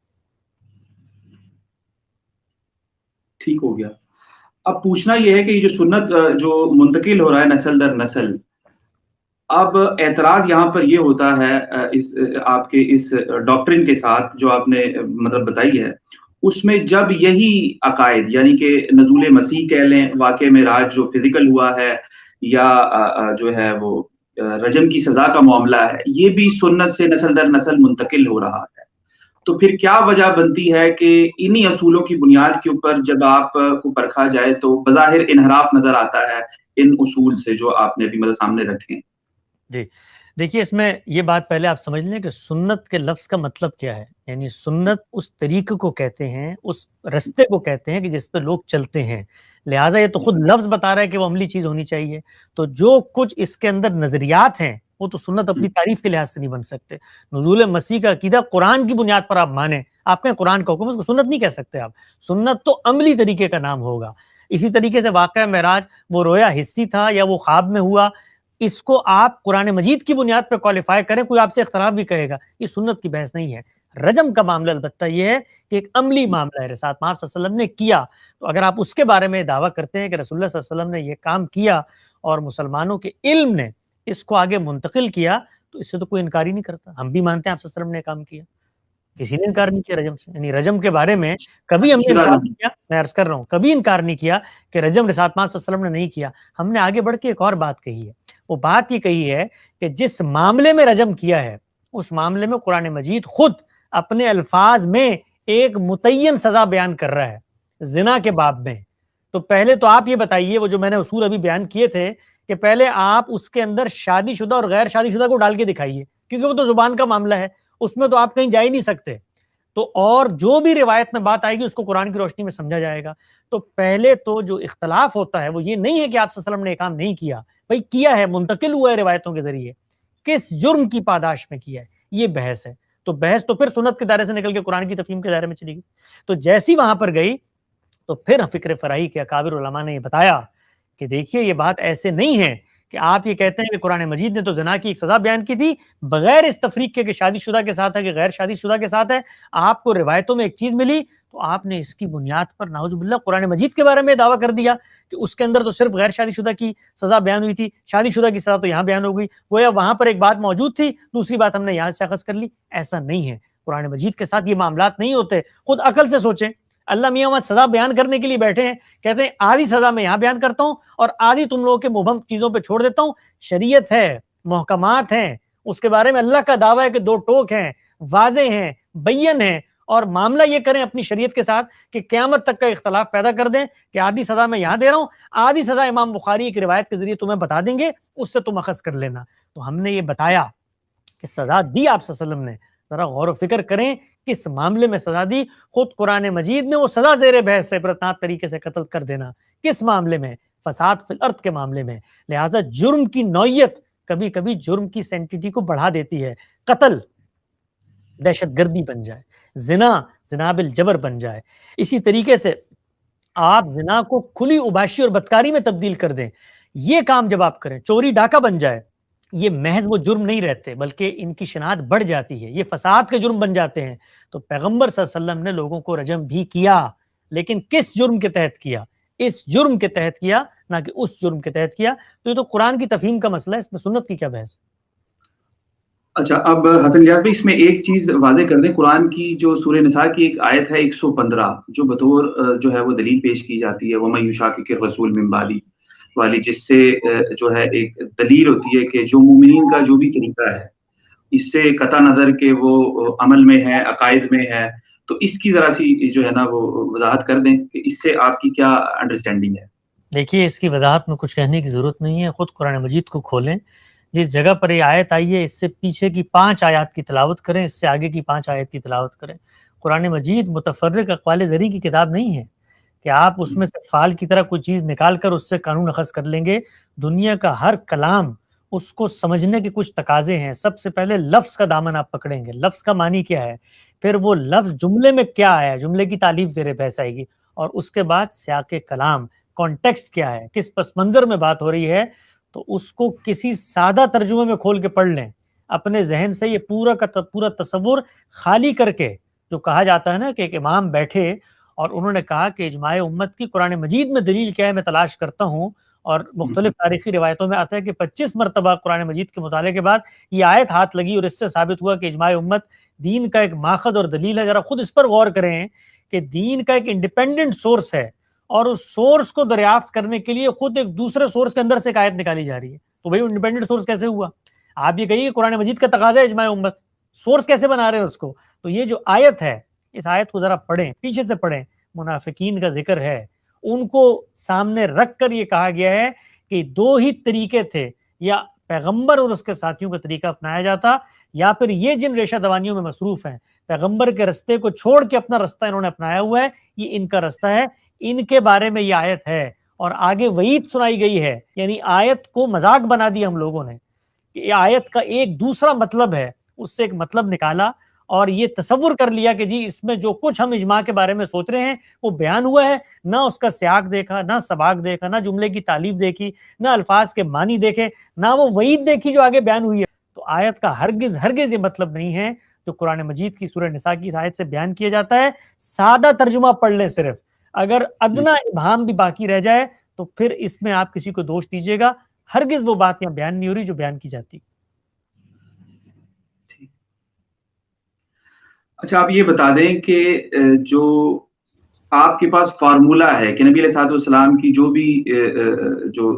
ٹھیک ہو گیا. اب پوچھنا یہ ہے کہ یہ جو سنت جو منتقل ہو رہا ہے نسل در نسل, اب اعتراض یہاں پر یہ ہوتا ہے آپ کے اس ڈاکٹرن کے ساتھ جو آپ نے مطلب بتائی ہے, اس میں جب یہی عقائد یعنی کہ نزول مسیح کہہ لیں, واقع معراج جو فزیکل ہوا ہے, یا جو ہے وہ رجم کی سزا کا معاملہ ہے, یہ بھی سنت سے نسل در نسل منتقل ہو رہا ہے, تو پھر کیا وجہ بنتی ہے کہ انہی اصولوں کی بنیاد کے اوپر جب آپ کو پرکھا جائے تو بظاہر انحراف نظر آتا ہے ان اصول سے جو آپ نے بھی مطلب سامنے رکھے ہیں؟ جی دیکھیے, اس میں یہ بات پہلے آپ سمجھ لیں کہ سنت کے لفظ کا مطلب کیا ہے. یعنی سنت اس طریقے کو کہتے ہیں, اس رستے کو کہتے ہیں کہ جس پہ لوگ چلتے ہیں. لہٰذا یہ تو خود لفظ بتا رہا ہے کہ وہ عملی چیز ہونی چاہیے. تو جو کچھ اس کے اندر نظریات ہیں وہ تو سنت اپنی تعریف کے لحاظ سے نہیں بن سکتے. نزول مسیح کا عقیدہ قرآن کی بنیاد پر آپ مانیں, آپ کہیں قرآن کا حکم, اس کو سنت نہیں کہہ سکتے آپ. سنت تو عملی طریقے کا نام ہوگا. اسی طریقے سے واقعہ معراج, وہ رویا حسی تھا یا وہ خواب میں ہوا, اس کو آپ قرآن مجید کی بنیاد پہ کوالیفائی کریں, کوئی آپ سے اختلاف بھی کہے گا, یہ سنت کی بحث نہیں ہے. رجم کا معاملہ البتہ یہ ہے کہ ایک عملی معاملہ ہے, رسالت محمد صلی اللہ علیہ وسلم نے کیا. تو اگر آپ اس کے بارے میں دعویٰ کرتے ہیں کہ رسول اللہ صلی اللہ علیہ وسلم نے یہ کام کیا اور مسلمانوں کے علم نے اس کو آگے منتقل کیا, تو اس سے تو کوئی انکار ہی نہیں کرتا. ہم بھی مانتے ہیں آپ صلی اللہ علیہ وسلم نے کام کیا, کسی نے انکار نہیں کیا رجم سے. یعنی رجم کے بارے میں کبھی ہم نے انکار نہیں کیا, میں عرض کر رہا ہوں, کبھی انکار نہیں کیا کہ رجم رسالت محمد صلی اللہ علیہ وسلم نے نہیں کیا. ہم نے آگے بڑھ کے ایک اور بات کہی ہے. وہ بات یہ کہی ہے کہ جس معاملے میں رجم کیا ہے اس معاملے میں قرآن مجید خود اپنے الفاظ میں ایک متعین سزا بیان کر رہا ہے زنا کے باب میں. تو پہلے تو آپ یہ بتائیے, وہ جو میں نے اصول ابھی بیان کیے تھے, کہ پہلے آپ اس کے اندر شادی شدہ اور غیر شادی شدہ کو ڈال کے دکھائیے, کیونکہ وہ تو زبان کا معاملہ ہے, اس میں تو آپ کہیں جا ہی نہیں سکتے. تو اور جو بھی روایت میں بات آئے گی اس کو قرآن کی روشنی میں سمجھا جائے گا. تو پہلے تو جو اختلاف ہوتا ہے وہ یہ نہیں ہے کہ آپ صلی اللہ علیہ وسلم نے یہ کام نہیں کیا, بھائی کیا ہے, منتقل ہوا ہے روایتوں کے ذریعے, کس جرم کی پاداش میں کیا ہے, یہ بحث ہے. تو بحث تو پھر سنت کے دائرے سے نکل کے قرآن کی تفہیم کے دائرے میں چلی گئی. تو جیسی وہاں پر گئی تو پھر فکر فراہی کے اکابر علماء نے یہ بتایا کہ دیکھیے یہ بات ایسے نہیں ہے کہ آپ یہ کہتے ہیں کہ قرآن مجید نے تو زنا کی ایک سزا بیان کی تھی بغیر اس تفریق کے کہ شادی شدہ کے ساتھ ہے کہ غیر شادی شدہ کے ساتھ ہے، آپ کو روایتوں میں ایک چیز ملی تو آپ نے اس کی بنیاد پر نعوذ باللہ قرآن مجید کے بارے میں دعویٰ کر دیا کہ اس کے اندر تو صرف غیر شادی شدہ کی سزا بیان ہوئی تھی، شادی شدہ کی سزا تو یہاں بیان ہو گئی، گویا وہاں پر ایک بات موجود تھی، دوسری بات ہم نے یہاں سے اخذ کر لی۔ ایسا نہیں ہے، قرآن مجید کے ساتھ یہ معاملات نہیں ہوتے۔ خود عقل سے سوچیں، اللہ میاں وہاں سزا بیان کرنے کے لیے بیٹھے ہیں، کہتے ہیں آدھی سزا میں یہاں بیان کرتا ہوں اور آدھی تم لوگوں کے مبہم چیزوں پہ چھوڑ دیتا ہوں۔ شریعت ہے، محکمات ہیں، اس کے بارے میں اللہ کا دعویٰ ہے کہ دو ٹوک ہیں، واضح ہیں، بین ہیں، اور معاملہ یہ کریں اپنی شریعت کے ساتھ کہ قیامت تک کا اختلاف پیدا کر دیں کہ آدھی سزا میں یہاں دے رہا ہوں، آدھی سزا امام بخاری ایک روایت کے ذریعے تمہیں بتا دیں گے، اس سے تم اخذ کر لینا۔ تو ہم نے یہ بتایا کہ سزا دی آپ صلی اللہ علیہ وسلم نے، ذرا غور و فکر کریں کس معاملے میں سزا دی۔ خود قرآن مجید میں وہ سزا زیر بحث ہے، عبرتناک طریقے سے قتل کر دینا، کس معاملے میں؟ فساد فی الارض کے معاملے میں۔ لہٰذا جرم کی نوعیت کبھی کبھی جرم کی سینٹیٹی کو بڑھا دیتی ہے۔ قتل دہشت گردی بن جائے، زنا زنا بالجبر بن جائے، اسی طریقے سے آپ زنا کو کھلی عباشی اور بدکاری میں تبدیل کر دیں، یہ کام جب آپ کریں، چوری ڈاکہ بن جائے، یہ محض وہ جرم نہیں رہتے بلکہ ان کی شناخت بڑھ جاتی ہے، یہ فساد کے جرم بن جاتے ہیں۔ تو پیغمبر صلی اللہ علیہ وسلم نے لوگوں کو رجم بھی کیا، لیکن کس جرم کے تحت کیا؟ اس جرم کے تحت کیا، نہ کہ اس جرم کے تحت کیا۔ تو یہ تو قرآن کی تفہیم کا مسئلہ ہے، اس میں سنت کی کیا بحث؟ اچھا، اب حسن نیاز بھائی اس میں ایک چیز واضح کر دیں، قرآن کی جو سورہ نساء کی ایک آیت ہے 115 جو بطور جو ہے وہ دلیل پیش کی جاتی ہے وَمَن يُشَاقِقِ الرَّسُولَ مِن بَعْدِ والی، جس سے جو ہے ایک دلیل ہوتی ہے کہ جو مومنین کا جو بھی طریقہ ہے اس سے قطع نظر کہ وہ عمل میں ہے، عقائد میں ہے، تو اس کی ذرا سی جو ہے نا وہ وضاحت کر دیں کہ اس سے آپ کی کیا انڈرسٹینڈنگ ہے؟ دیکھیے اس کی وضاحت میں کچھ کہنے کی ضرورت نہیں ہے، خود قرآن مجید کو کھولیں، جس جگہ پر یہ آیت آئی ہے اس سے پیچھے کی 5 آیات کی تلاوت کریں، اس سے آگے کی 5 آیت کی تلاوت کریں۔ قرآن مجید متفرق اقوال زری کی کتاب نہیں ہے کہ آپ اس میں سے فال کی طرح کوئی چیز نکال کر اس سے قانون اخذ کر لیں گے۔ دنیا کا ہر کلام اس کو سمجھنے کے کچھ تقاضے ہیں۔ سب سے پہلے لفظ کا دامن آپ پکڑیں گے، لفظ کا معنی کیا ہے، پھر وہ لفظ جملے میں کیا آیا ہے، جملے کی تعلیف زیر بحث آئے گی، اور اس کے بعد سیاق کلام، کانٹیکسٹ کیا ہے، کس پس منظر میں بات ہو رہی ہے، تو اس کو کسی سادہ ترجمے میں کھول کے پڑھ لیں، اپنے ذہن سے یہ پورا کا پورا تصور خالی کر کے۔ جو کہا جاتا ہے نا کہ ایک امام بیٹھے اور انہوں نے کہا کہ اجماع امت کی قرآن مجید میں دلیل کیا ہے میں تلاش کرتا ہوں، اور مختلف تاریخی روایتوں میں آتا ہے کہ 25 مرتبہ قرآن مجید کے مطالعے کے بعد یہ آیت ہاتھ لگی اور اس سے ثابت ہوا کہ اجماع امت دین کا ایک ماخذ اور دلیل ہے۔ ذرا خود اس پر غور کریں کہ دین کا ایک انڈیپینڈنٹ سورس ہے اور اس سورس کو دریافت کرنے کے لیے خود ایک دوسرے سورس کے اندر سے ایک آیت نکالی جا رہی ہے، تو بھائی انڈیپینڈنٹ سورس کیسے ہوا؟ آپ یہ کہیے کہ قرآن مجید کا تقاضا ہے اجماع امت، سورس کیسے بنا رہے ہیں اس کو؟ تو یہ جو آیت ہے، اس آیت کو ذرا پڑھیں، پیچھے سے پڑھیں، منافقین کا ذکر ہے، ان کو سامنے رکھ کر یہ کہا گیا ہے کہ 2 ہی طریقے تھے، یا پیغمبر اور اس کے ساتھیوں کا طریقہ اپنایا جاتا، یا پھر یہ جن ریشہ دوانیوں میں مصروف ہیں، پیغمبر کے رستے کو چھوڑ کے اپنا رستہ انہوں نے اپنایا ہوا ہے، یہ ان کا رستہ ہے، ان کے بارے میں یہ آیت ہے۔ اور آگے وعید سنائی گئی ہے، یعنی آیت کو مذاق بنا دیا ہم لوگوں نے کہ یہ آیت کا ایک دوسرا مطلب ہے، اس سے ایک مطلب نکالا اور یہ تصور کر لیا کہ جی اس میں جو کچھ ہم اجماع کے بارے میں سوچ رہے ہیں وہ بیان ہوا ہے، نہ اس کا سیاق دیکھا، نہ سباق دیکھا، نہ جملے کی تعلیف دیکھی، نہ الفاظ کے معنی دیکھے، نہ وہ وعید دیکھی جو آگے بیان ہوئی ہے۔ تو آیت کا ہرگز یہ مطلب نہیں ہے جو قرآن مجید کی سورہ نساء کی اس آیت سے بیان کیا جاتا ہے۔ سادہ ترجمہ پڑھ لیں صرف، اگر ادنا ابہام بھی باقی رہ جائے تو پھر اس میں آپ کسی کو دوش دیجیے گا، ہرگز وہ بات یہاں بیان نہیں ہو رہی جو بیان کی جاتی۔ اچھا، آپ یہ بتا دیں کہ جو آپ کے پاس فارمولہ ہے کہ نبی علیہ الصلوۃ والسلام کی جو بھی جو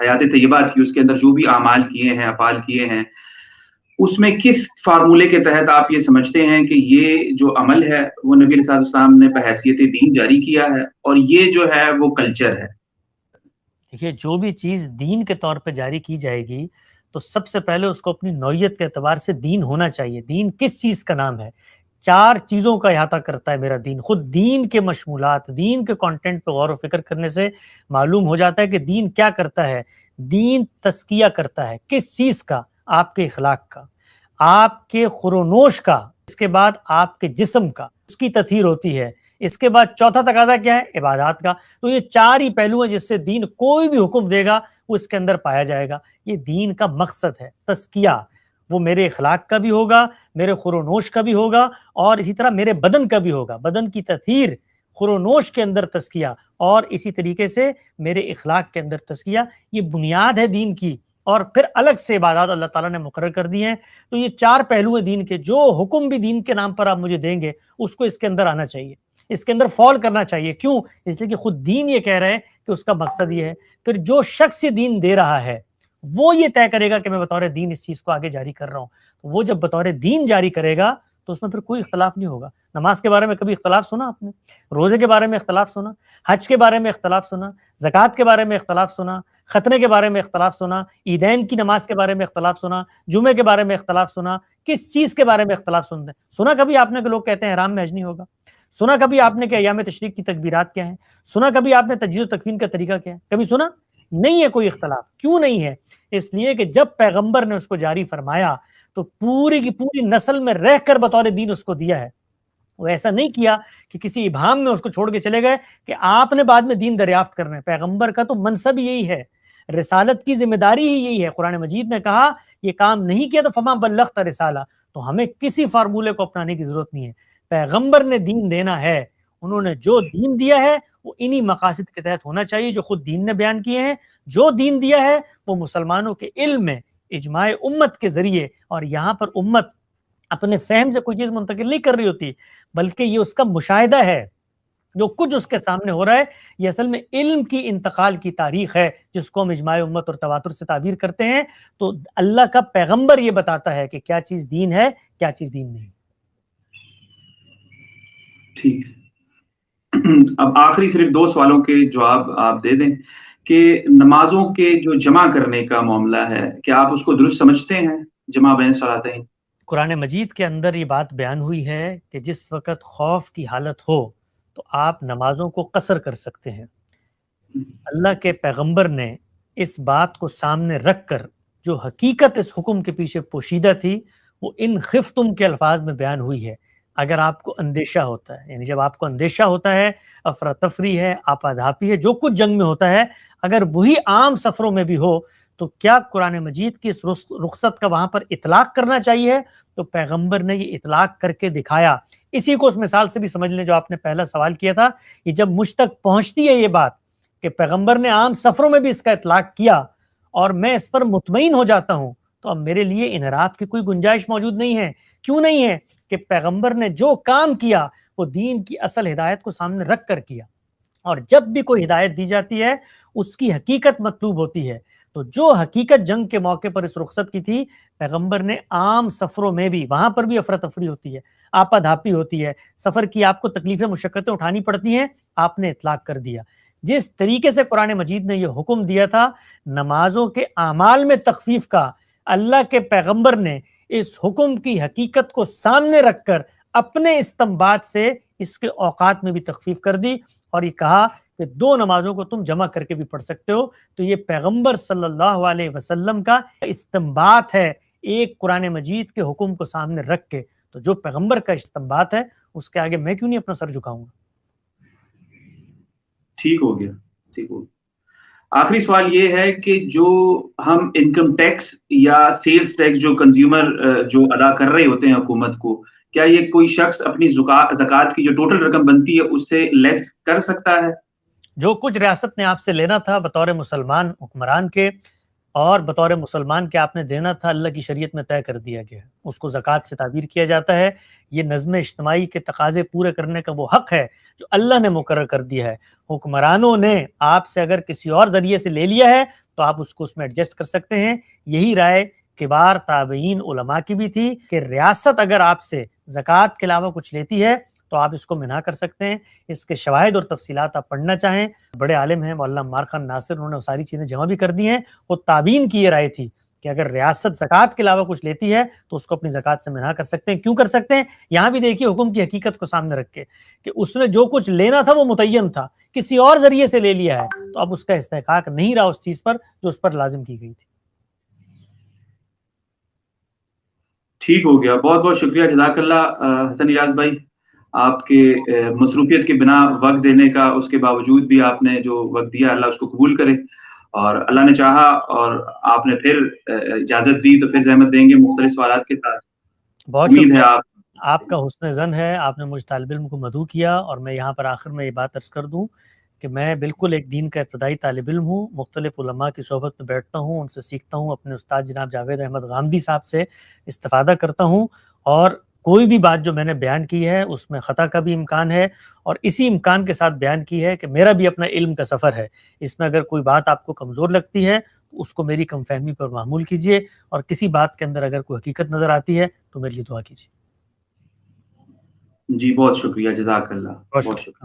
حیات طیبہ تھی اس کے اندر جو بھی اعمال کیے ہیں، افعال کیے ہیں، اس میں کس فارمولے کے تحت آپ یہ سمجھتے ہیں کہ یہ جو عمل ہے وہ نبی علیہ الصلوۃ والسلام نے بحیثیت دین جاری کیا ہے اور یہ جو ہے وہ کلچر ہے؟ دیکھیے جو بھی چیز دین کے طور پہ جاری کی جائے گی تو سب سے پہلے اس کو اپنی نوعیت کے اعتبار سے دین ہونا چاہیے۔ دین کس چیز کا نام ہے؟ 4 چیزوں کا احاطہ کرتا ہے میرا دین۔ خود دین کے مشمولات، دین کے کانٹینٹ پہ غور و فکر کرنے سے معلوم ہو جاتا ہے کہ دین کیا کرتا ہے۔ دین تزکیہ کرتا ہے، کس چیز کا؟ آپ کے اخلاق کا، آپ کے خورونوش کا، اس کے بعد آپ کے جسم کا، اس کی تطہیر ہوتی ہے۔ اس کے بعد چوتھا تقاضا کیا ہے؟ عبادات کا۔ تو یہ 4 ہی پہلو ہیں جس سے دین کوئی بھی حکم دے گا وہ اس کے اندر پایا جائے گا۔ یہ دین کا مقصد ہے، تزکیہ۔ وہ میرے اخلاق کا بھی ہوگا، میرے خور و نوش کا بھی ہوگا، اور اسی طرح میرے بدن کا بھی ہوگا، بدن کی تطہیر، خور و نوش کے اندر تزکیہ، اور اسی طریقے سے میرے اخلاق کے اندر تزکیہ۔ یہ بنیاد ہے دین کی، اور پھر الگ سے عبادات اللہ تعالیٰ نے مقرر کر دی ہیں۔ تو یہ 4 پہلو ہیں دین کے، جو حکم بھی دین کے نام پر آپ مجھے دیں گے اس کو اس کے اندر آنا چاہیے، اس کے اندر فال کرنا چاہیے۔ کیوں؟ اس لیے کہ خود دین یہ کہہ رہا ہے کہ اس کا مقصد یہ ہے۔ پھر جو شخص یہ دین دے رہا ہے وہ یہ طے کرے گا کہ میں بطور دین اس چیز کو آگے جاری کر رہا ہوں۔ تو وہ جب بطور دین جاری کرے گا تو اس میں پھر کوئی اختلاف نہیں ہوگا۔ نماز کے بارے میں کبھی اختلاف سنا آپ نے؟ روزے کے بارے میں اختلاف سنا؟ حج کے بارے میں اختلاف سنا؟ زکوٰۃ کے بارے میں اختلاف سنا؟ ختنے کے بارے میں اختلاف سنا؟ عیدین کی نماز کے بارے میں اختلاف سنا؟ جمعے کے بارے میں اختلاف سنا؟ کس چیز کے بارے میں اختلاف سنتے ہیں؟ سنا کبھی آپ نے کہ لوگ کہتے ہیں حرام میں حج نہیں ہوگا؟ سنا کبھی آپ نے کہ ایام تشریق کی تکبیرات کیا ہیں؟ سنا کبھی آپ نے تجوید و تکفین کا طریقہ کیا ہے؟ کبھی سنا؟ نہیں ہے کوئی اختلاف۔ کیوں نہیں ہے؟ اس لیے کہ جب پیغمبر نے اس کو جاری فرمایا تو پوری کی پوری نسل میں رہ کر بطور دین اس کو دیا ہے۔ وہ ایسا نہیں کیا کہ کسی ابہام میں اس کو چھوڑ کے چلے گئے کہ آپ نے بعد میں دین دریافت کرنا ہے۔ پیغمبر کا تو منصب یہی ہے، رسالت کی ذمہ داری ہی یہی ہے۔ قرآن مجید نے کہا یہ کام نہیں کیا تو فما بلغت رسالہ، تو ہمیں کسی فارمولے کو اپنانے کی ضرورت نہیں ہے۔ پیغمبر نے دین دینا ہے، انہوں نے جو دین دیا ہے وہ انہی مقاصد کے تحت ہونا چاہیے جو خود دین نے بیان کیے ہیں۔ جو دین دیا ہے وہ مسلمانوں کے علم میں اجماع امت کے ذریعے، اور یہاں پر امت اپنے فہم سے کوئی چیز منتقل نہیں کر رہی ہوتی، بلکہ یہ اس کا مشاہدہ ہے۔ جو کچھ اس کے سامنے ہو رہا ہے یہ اصل میں علم کی انتقال کی تاریخ ہے، جس کو ہم اجماع امت اور تواتر سے تعبیر کرتے ہیں۔ تو اللہ کا پیغمبر یہ بتاتا ہے کہ کیا چیز دین ہے، کیا چیز دین نہیں۔ ٹھیک ہے، اب آخری صرف 2 سوالوں کے جواب آپ دے دیں کہ نمازوں کے جو جمع کرنے کا معاملہ ہے، کیا آپ اس کو درست سمجھتے ہیں، جمع بین صلاتین؟ قرآن مجید کے اندر یہ بات بیان ہوئی ہے کہ جس وقت خوف کی حالت ہو تو آپ نمازوں کو قصر کر سکتے ہیں۔ اللہ کے پیغمبر نے اس بات کو سامنے رکھ کر جو حقیقت اس حکم کے پیچھے پوشیدہ تھی وہ ان خفتم کے الفاظ میں بیان ہوئی ہے۔ اگر آپ کو اندیشہ ہوتا ہے، یعنی جب آپ کو اندیشہ ہوتا ہے، افراتفری ہے، آپادھاپی ہے، جو کچھ جنگ میں ہوتا ہے، اگر وہی عام سفروں میں بھی ہو تو کیا قرآن مجید کی اس رخصت کا وہاں پر اطلاق کرنا چاہیے؟ تو پیغمبر نے یہ اطلاق کر کے دکھایا۔ اسی کو اس مثال سے بھی سمجھ لیں جو آپ نے پہلا سوال کیا تھا، یہ جب مجھ تک پہنچتی ہے یہ بات کہ پیغمبر نے عام سفروں میں بھی اس کا اطلاق کیا اور میں اس پر مطمئن ہو جاتا ہوں، تو اب میرے لیے انحراف کی کوئی گنجائش موجود نہیں ہے۔ کیوں نہیں ہے؟ کہ پیغمبر نے جو کام کیا وہ دین کی اصل ہدایت کو سامنے رکھ کر کیا، اور جب بھی کوئی ہدایت دی جاتی ہے اس کی حقیقت مطلوب ہوتی ہے۔ تو جو حقیقت جنگ کے موقع پر اس رخصت کی تھی، پیغمبر نے عام سفروں میں بھی، وہاں پر بھی افراتفری ہوتی ہے، آپادھاپی ہوتی ہے، سفر کی آپ کو تکلیفیں مشقتیں اٹھانی پڑتی ہیں، آپ نے اطلاق کر دیا۔ جس طریقے سے قرآن مجید نے یہ حکم دیا تھا نمازوں کے اعمال میں تخفیف کا، اللہ کے پیغمبر نے اس حکم کی حقیقت کو سامنے رکھ کر اپنے استنباط سے اس کے اوقات میں بھی تخفیف کر دی، اور یہ کہا کہ 2 نمازوں کو تم جمع کر کے بھی پڑھ سکتے ہو۔ تو یہ پیغمبر صلی اللہ علیہ وسلم کا استنباط ہے ایک قرآن مجید کے حکم کو سامنے رکھ کے۔ تو جو پیغمبر کا استنباط ہے اس کے آگے میں کیوں نہیں اپنا سر جھکاؤں گا؟ ٹھیک ہو گیا، ٹھیک ہو گیا۔ آخری سوال یہ ہے کہ جو ہم انکم ٹیکس یا سیلز ٹیکس جو کنزیومر جو ادا کر رہے ہوتے ہیں حکومت کو، کیا یہ کوئی شخص اپنی زکوٰۃ کی جو ٹوٹل رقم بنتی ہے اس سے لیس کر سکتا ہے؟ جو کچھ ریاست نے آپ سے لینا تھا بطور مسلمان حکمران کے، اور بطور مسلمان کے آپ نے دینا تھا، اللہ کی شریعت میں طے کر دیا گیا ہے، اس کو زکوٰۃ سے تعبیر کیا جاتا ہے۔ یہ نظم اجتماعی کے تقاضے پورے کرنے کا وہ حق ہے جو اللہ نے مقرر کر دیا ہے۔ حکمرانوں نے آپ سے اگر کسی اور ذریعے سے لے لیا ہے تو آپ اس کو اس میں ایڈجسٹ کر سکتے ہیں۔ یہی رائے کبار تابعین علماء کی بھی تھی کہ ریاست اگر آپ سے زکوٰۃ کے علاوہ کچھ لیتی ہے تو آپ اس کو منع کر سکتے ہیں۔ اس کے شواہد اور تفصیلات آپ پڑھنا چاہیں، بڑے عالم ہیں مولانا عمار خان ناصر، انہوں نے وہ ساری چیزیں جمع بھی کر دی ہیں۔ وہ تابعین کی یہ رائے تھی کہ اگر ریاست زکوٰۃ کے علاوہ کچھ لیتی ہے تو اس کو اپنی زکوٰۃ سے منع کر سکتے ہیں۔ کیوں کر سکتے ہیں؟ یہاں بھی دیکھیے حکم کی حقیقت کو سامنے رکھ کے کہ اس نے جو کچھ لینا تھا وہ متعین تھا، کسی اور ذریعے سے لے لیا ہے تو اب اس کا استحقاق نہیں رہا اس چیز پر جو اس پر لازم کی گئی تھی۔ ٹھیک ہو گیا، بہت بہت شکریہ، جزاک اللہ حسن ایاز بھائی، آپ کے مصروفیت کے بنا وقت دینے کا، اس کے باوجود بھی آپ نے جو وقت دیا اللہ اس کو قبول کرے، اور اللہ نے چاہا اور آپ نے پھر اجازت دی تو پھر زحمت دیں گے مختلف سوالات کے ساتھ. بہت امید ہے شکریہ. آپ آپ کا حسن ظن ہے, آپ نے مجھ طالب علم کو مدعو کیا, اور میں یہاں پر آخر میں یہ بات عرض کر دوں کہ میں بالکل ایک دین کا ابتدائی طالب علم ہوں, مختلف علماء کی صحبت میں بیٹھتا ہوں, ان سے سیکھتا ہوں, اپنے استاد جناب جاوید احمد غامدی صاحب سے استفادہ کرتا ہوں, اور کوئی بھی بات جو میں نے بیان کی ہے اس میں خطا کا بھی امکان ہے, اور اسی امکان کے ساتھ بیان کی ہے کہ میرا بھی اپنا علم کا سفر ہے. اس میں اگر کوئی بات آپ کو کمزور لگتی ہے تو اس کو میری کم فہمی پر معمول کیجئے, اور کسی بات کے اندر اگر کوئی حقیقت نظر آتی ہے تو میرے لیے دعا کیجیے. جی بہت شکریہ, جزاک اللہ, بہت بہت شکریہ. شکریہ.